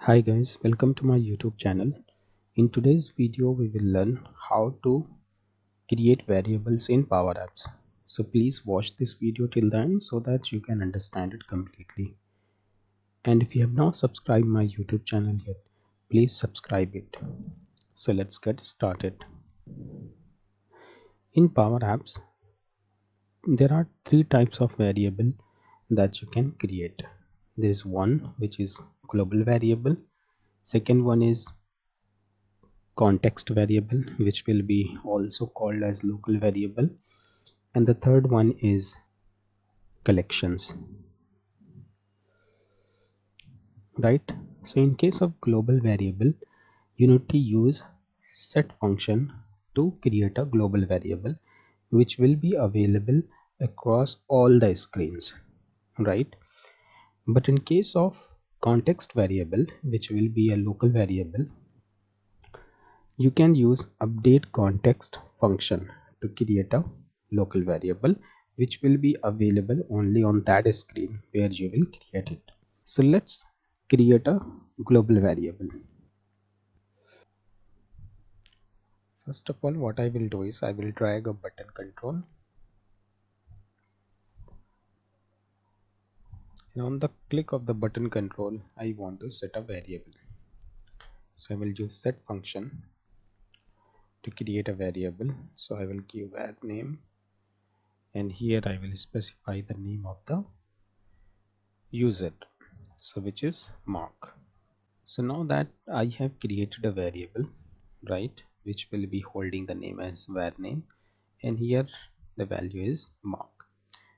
Hi guys, welcome to my YouTube channel. In today's video we will learn how to create variables in Power Apps. So please watch this video till the end so that you can understand it completely. And if you have not subscribed my YouTube channel yet, please subscribe it. So let's get started. In Power Apps, there are three types of variable that you can create. There is one which is global variable. Second one is context variable, which will be also called as local variable, and the third one is collections, right? So in case of global variable, you need to use set function to create a global variable which will be available across all the screens, right? But in case of context variable, which will be a local variable, you can use UpdateContext function to create a local variable which will be available only on that screen where you will create it. So let's create a global variable. First of all, what I will do is I will drag a button control, and on the click of the button control I want to set a variable. So I will use set function to create a variable. So I will give var name, and here I will specify the name of the user, so which is Mark. So now that I have created a variable, right, which will be holding the name as var name, and here the value is Mark.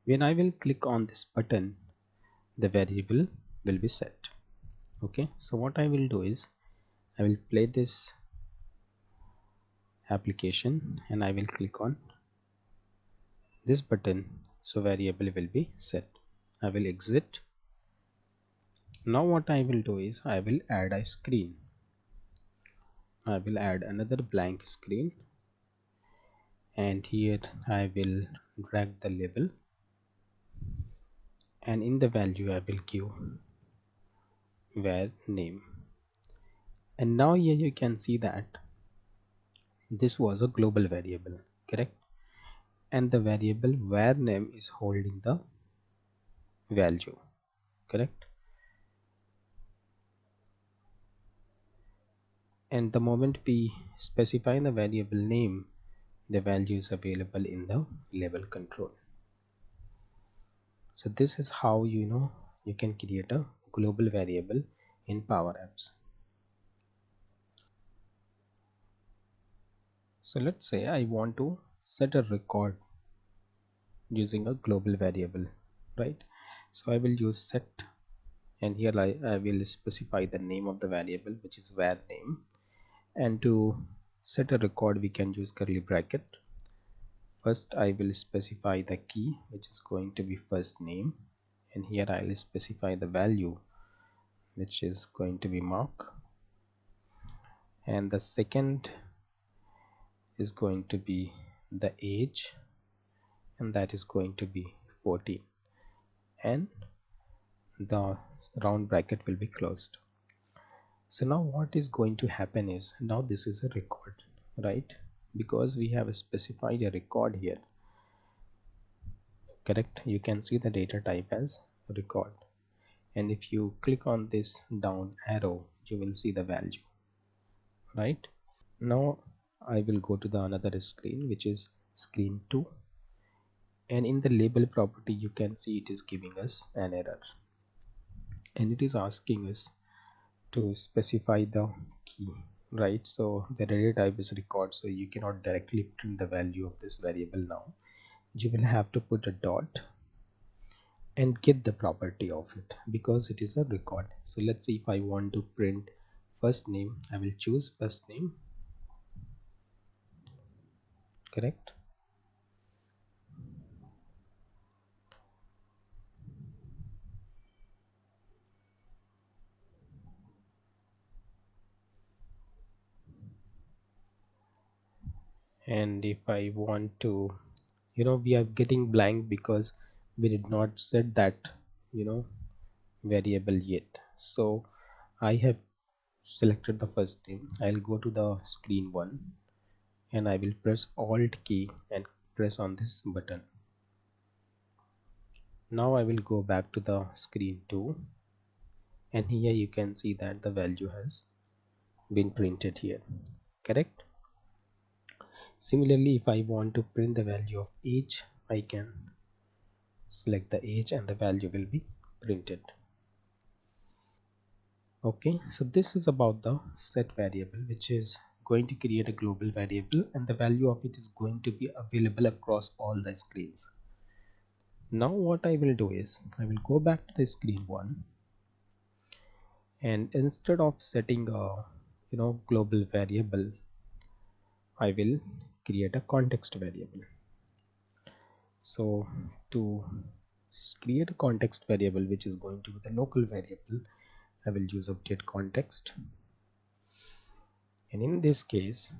When I will click on this button, the variable will be set. Okay, so what I will do is I will play this application and I will click on this button, so variable will be set. I will exit. Now what I will do is I will add a screen. I will add another blank screen, and here I will drag the label, and in the value I will give var name. And now here you can see that this was a global variable, correct? And the variable var name is holding the value, correct? And the moment we specify the variable name, the value is available in the label control. So this is how you can create a global variable in Power Apps. So let's say I want to set a record using a global variable, right? So I will use set, and here I will specify the name of the variable, which is var name, and to set a record we can use curly bracket. First I will specify the key, which is going to be first name, and here I will specify the value, which is going to be Mark, and the second is going to be the age, and that is going to be 14, and the round bracket will be closed. So now what is going to happen is, now this is a record, right? Because we have specified a record here, correct? You can see the data type as record, and if you click on this down arrow you will see the value, right? Now I will go to the another screen, which is screen 2, and in the label property you can see it is giving us an error, and it is asking us to specify the key, right? So the data type is record, so you cannot directly print the value of this variable. Now you will have to put a dot and get the property of it, because it is a record. So let's see, if I want to print first name, I will choose first name, correct? And if I want to, we are getting blank because we did not set that variable yet. So I have selected the first name, I'll go to the screen 1 and I will press Alt key and press on this button. Now I will go back to the screen 2, and here you can see that the value has been printed here, correct? Similarly, if I want to print the value of age, I can select the age and the value will be printed. Okay, so this is about the set variable, which is going to create a global variable and the value of it is going to be available across all the screens. Now what I will do is I will go back to the screen 1, and instead of setting a global variable, I will create a context variable. So to create a context variable which is going to be the local variable, I will use UpdateContext, and in this case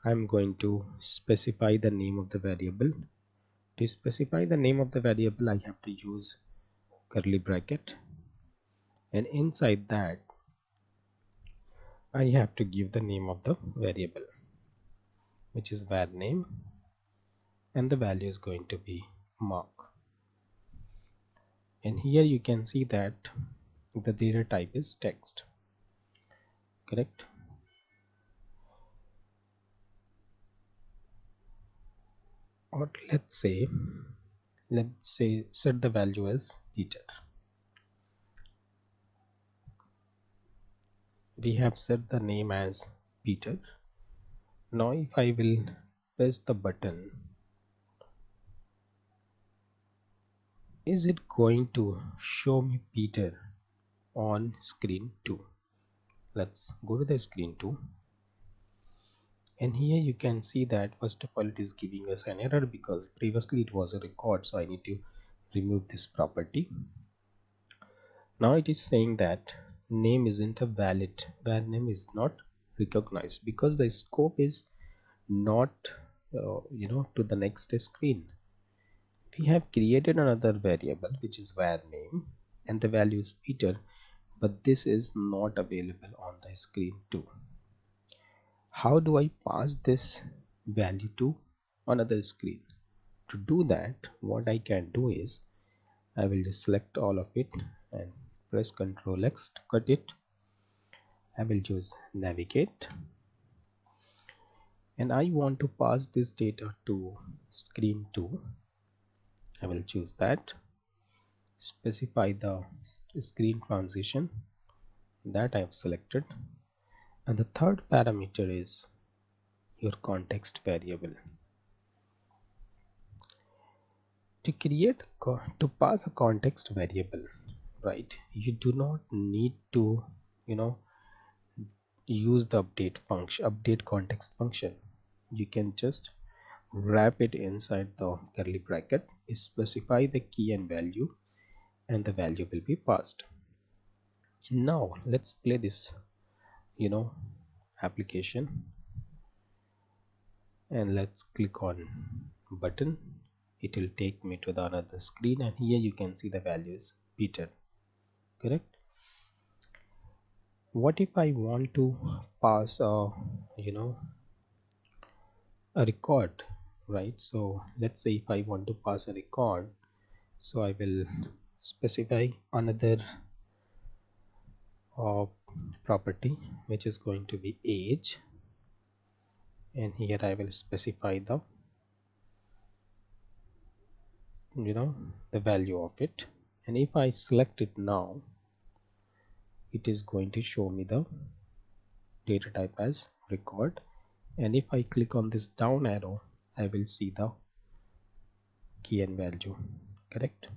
I'm going to specify the name of the variable. To specify the name of the variable, I have to use curly bracket, and inside that I have to give the name of the variable, which is var name, and the value is going to be mark. And here you can see that the data type is text, correct? Or let's say set the value as Peter. We have set the name as Peter. Now if I will press the button, is it going to show me Peter on screen 2? Let's go to the screen 2, and here you can see that first of all it is giving us an error because previously it was a record, so I need to remove this property. Now it is saying that name isn't a valid, var name is not recognized because the scope is not to the next screen. We have created another variable which is var name and the value is Peter, but this is not available on the screen 2. How do I pass this value to another screen? To do that, what I can do is I will just select all of it and press Ctrl X to cut it. I will use navigate, and I want to pass this data to screen 2. I will choose that, specify the screen transition that I have selected, and the third parameter is your context variable. To pass a context variable, right, you do not need to use the update context function. You can just wrap it inside the curly bracket, specify the key and value, and the value will be passed. Now let's play this application, and let's click on button. It will take me to the another screen, and here you can see the values Peter, correct? What if I want to pass a record, right? So let's say if I want to pass a record, so I will specify another property which is going to be age, and here I will specify the the value of it, and if I select it now, it is going to show me the data type as record, and if I click on this down arrow, I will see the key and value, correct?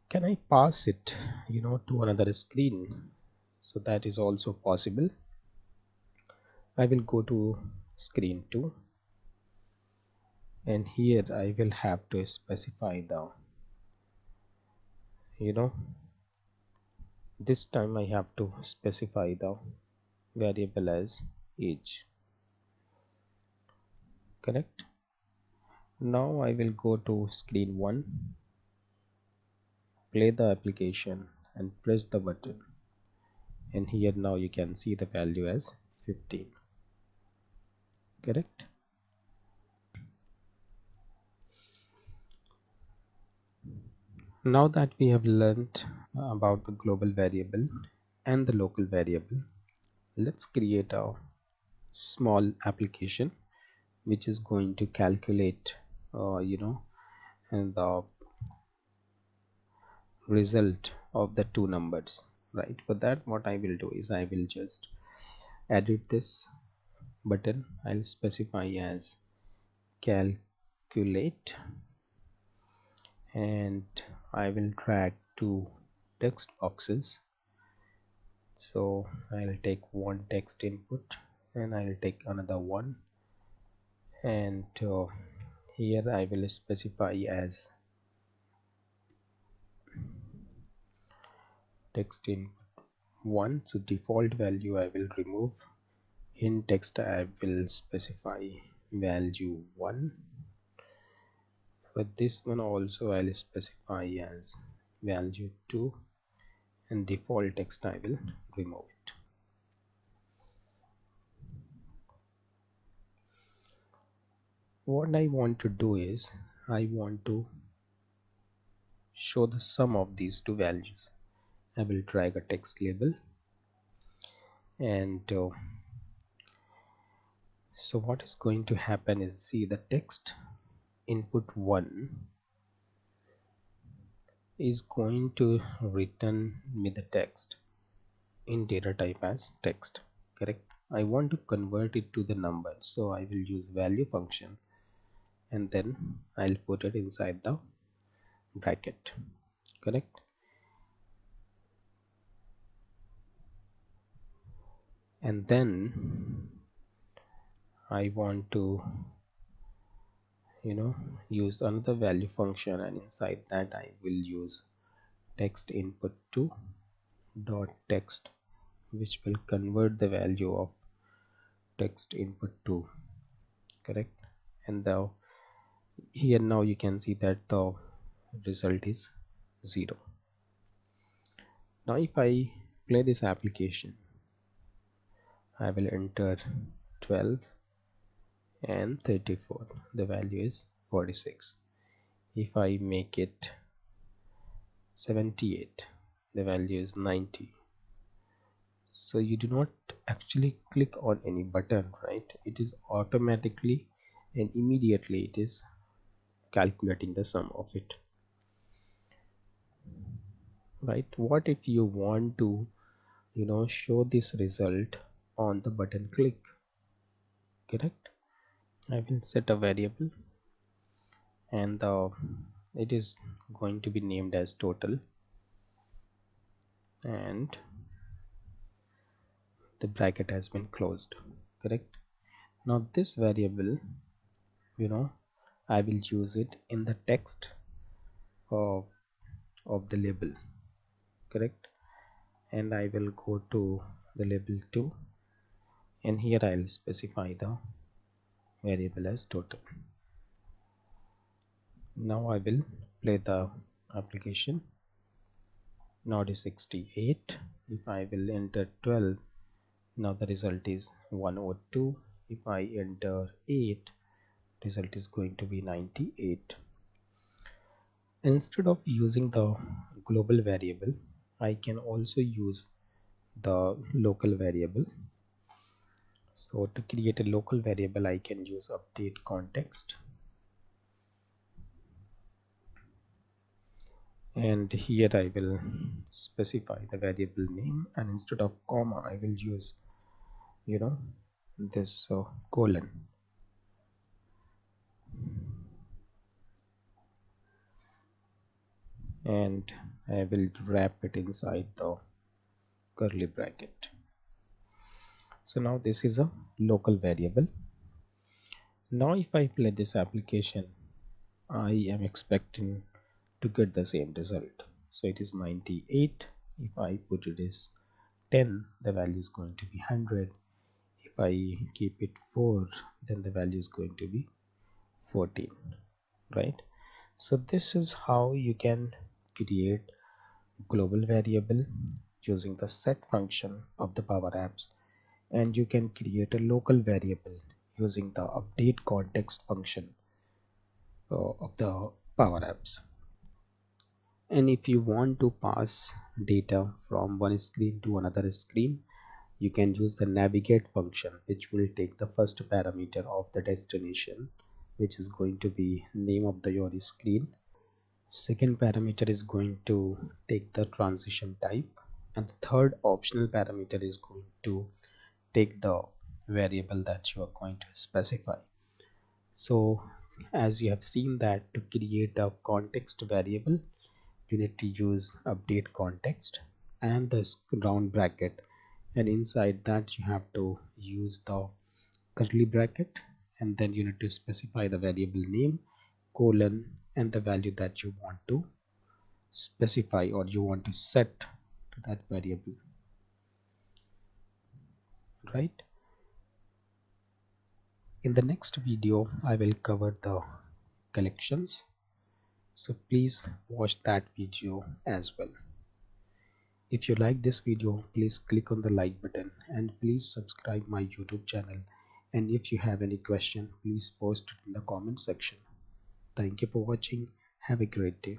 Can I pass it to another screen? So that is also possible. I will go to screen 2, and here I will have to specify the this time I have to specify the variable as age, correct? Now I will go to screen 1, play the application and press the button, and here now you can see the value as 15. Correct? Now that we have learned about the global variable and the local variable, let's create a small application which is going to calculate and the result of the two numbers. Right, for that what I will do is I will just edit this button. I'll specify as calculate, and I will drag two text boxes. So I'll take one text input and I'll take another one, and here I will specify as text input 1. So default value I will remove. In text I will specify value 1. For this one also I'll specify as value 2, and default text I will remove it. What I want to do is I want to show the sum of these two values. I will drag a text label, and so what is going to happen is, see, the text input 1 is going to return me the text in data type as text. Correct? I want to convert it to the number, so I will use value function, and then I'll put it inside the bracket. Correct? And then I want to use another value function, and inside that I will use text input 2 dot text, which will convert the value of text input 2. Correct? And here now you can see that the result is 0. Now if I play this application, I will enter 12 and 34. The value is 46. If I make it 78, the value is 90. So you do not actually click on any button, right? It is automatically and immediately it is calculating the sum of it. Right? What if you want to show this result on the button click? Correct? I will set a variable, and it is going to be named as total, and the bracket has been closed. Correct? Now this variable, I will use it in the text of the label. Correct? And I will go to the label 2, and here I'll specify the variable as total. Now I will play the application. Now it is 68. If I will enter 12, now the result is 102. If I enter 8, result is going to be 98. Instead of using the global variable, I can also use the local variable. So to create a local variable, I can use UpdateContext, and here I will specify the variable name, and instead of comma I will use this colon, and I will wrap it inside the curly bracket. So now this is a local variable. Now if I play this application, I am expecting to get the same result. So it is 98. If I put it as 10, the value is going to be 100. If I keep it 4, then the value is going to be 14. Right? So this is how you can create global variable using the set function of the Power Apps, and you can create a local variable using the update context function of the Power Apps. And if you want to pass data from one screen to another screen, you can use the navigate function, which will take the first parameter of the destination, which is going to be name of your screen. Second parameter is going to take the transition type, and the third optional parameter is going to take the variable that you are going to specify. So as you have seen that to create a context variable, you need to use update context and this round bracket, and inside that you have to use the curly bracket, and then you need to specify the variable name, colon, and the value that you want to specify or you want to set to that variable, right? In the next video I will cover the collections, so please watch that video as well. If you like this video, please click on the like button and please subscribe my YouTube channel. And if you have any question, please post it in the comment section. Thank you for watching. Have a great day.